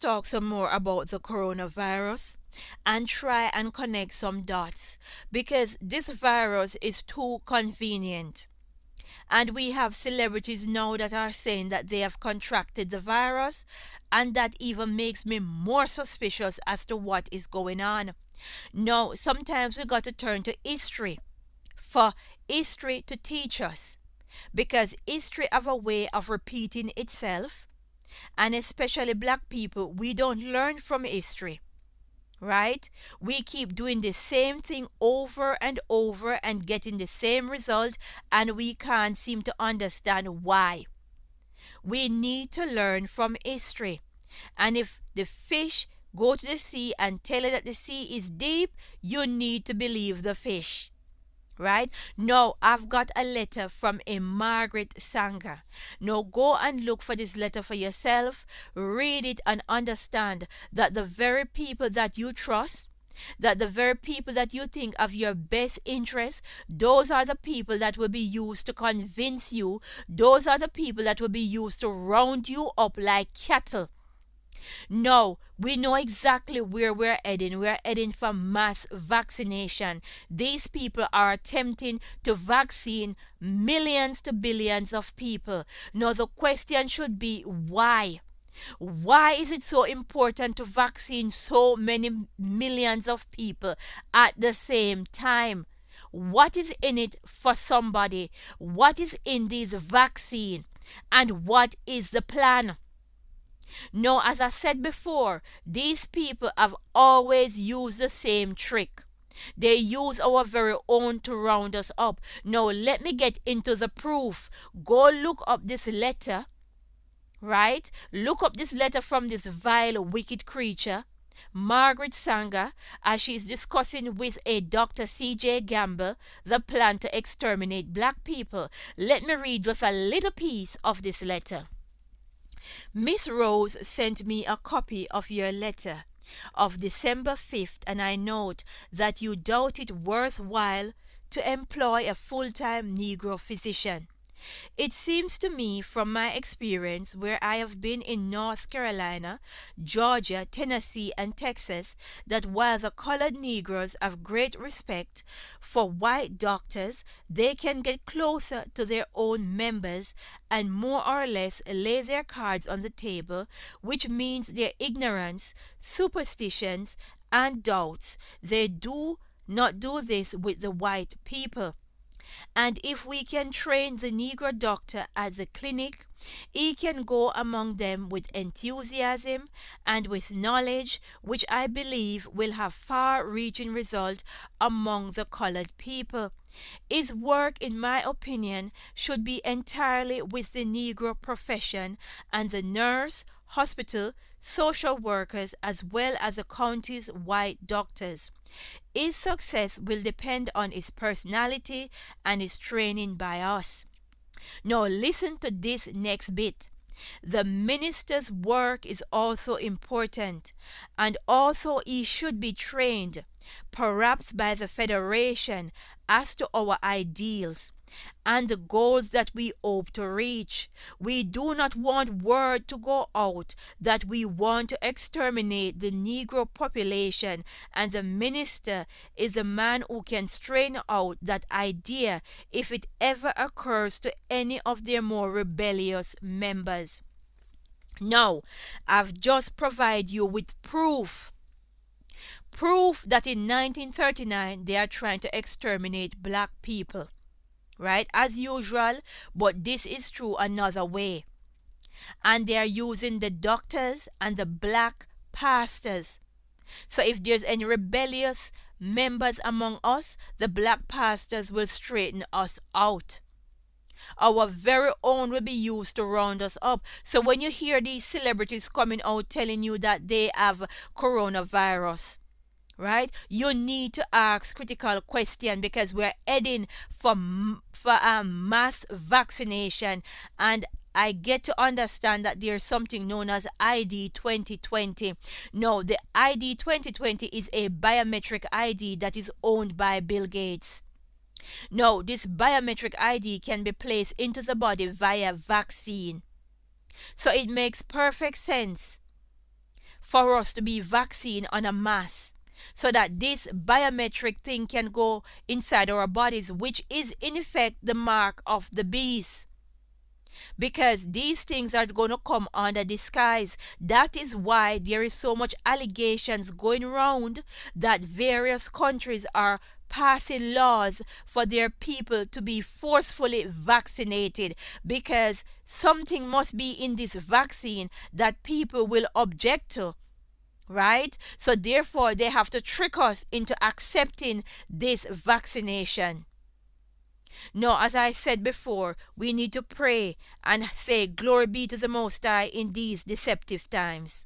talk some more about the coronavirus and try and connect some dots because this virus is too convenient. And we have celebrities now that are saying that they have contracted the virus, and that even makes me more suspicious as to what is going on. Now, sometimes we got to turn to history for history to teach us because history have a way of repeating itself, and especially black people, we don't learn from history, right? We keep doing the same thing over and over and getting the same result, and we can't seem to understand why. We need to learn from history. And if the fish go to the sea and tell you that the sea is deep, you need to believe the fish. Right? Now, I've got a letter from a Margaret Sanger. Now, go and look for this letter for yourself, read it, and understand that the very people that you trust, that the very people that you think of your best interest, those are the people that will be used to convince you. Those are the people that will be used to round you up like cattle. No, we know exactly where we're heading. We're heading for mass vaccination. These people are attempting to vaccine millions to billions of people. Now, the question should be why? Why is it so important to vaccine so many millions of people at the same time? What is in it for somebody? What is in this vaccine? And what is the plan? No, as I said before, these people have always used the same trick. They use our very own to round us up. Now, let me get into the proof. Go look up this letter, right? Look up this letter from this vile, wicked creature, Margaret Sanger, as she is discussing with a Dr. C.J. Gamble the plan to exterminate black people. Let me read just a little piece of this letter. Miss Rose sent me a copy of your letter of December 5th, and I note that you doubt it worthwhile to employ a full-time Negro physician. It seems to me from my experience where I have been in North Carolina, Georgia, Tennessee, and Texas that while the colored Negroes have great respect for white doctors, they can get closer to their own members and more or less lay their cards on the table, which means their ignorance, superstitions, and doubts. They do not do this with the white people. And if we can train the Negro doctor at the clinic, he can go among them with enthusiasm and with knowledge, which I believe will have far-reaching results among the colored people. His work, in my opinion, should be entirely with the Negro profession and the nurse, hospital, social workers, as well as the county's white doctors. His success will depend on his personality and his training by us. Now listen to this next bit. The minister's work is also important, and also he should be trained, perhaps by the Federation, as to our ideals and the goals that we hope to reach. We do not want word to go out that we want to exterminate the Negro population, and the minister is the man who can strain out that idea if it ever occurs to any of their more rebellious members. Now, I've just provided you with proof that in 1939 they are trying to exterminate black people. Right, as usual, but this is true another way. And they are using the doctors and the black pastors. So if there's any rebellious members among us, the black pastors will straighten us out. Our very own will be used to round us up. So when you hear these celebrities coming out telling you that they have coronavirus, right, you need to ask critical questions because we're heading for mass vaccination. And I get to understand that there's something known as ID 2020. No, the ID 2020 is a biometric ID that is owned by Bill Gates. Now, this biometric ID can be placed into the body via vaccine. So it makes perfect sense for us to be vaccine on a mass, so that this biometric thing can go inside our bodies, which is in effect the mark of the beast, because these things are going to come under disguise. That is why there is so much allegations going around that various countries are passing laws for their people to be forcefully vaccinated, because something must be in this vaccine that people will object to, right? So therefore they have to trick us into accepting this vaccination. No, as I said before, we need to pray and say, Glory be to the Most High in these deceptive times.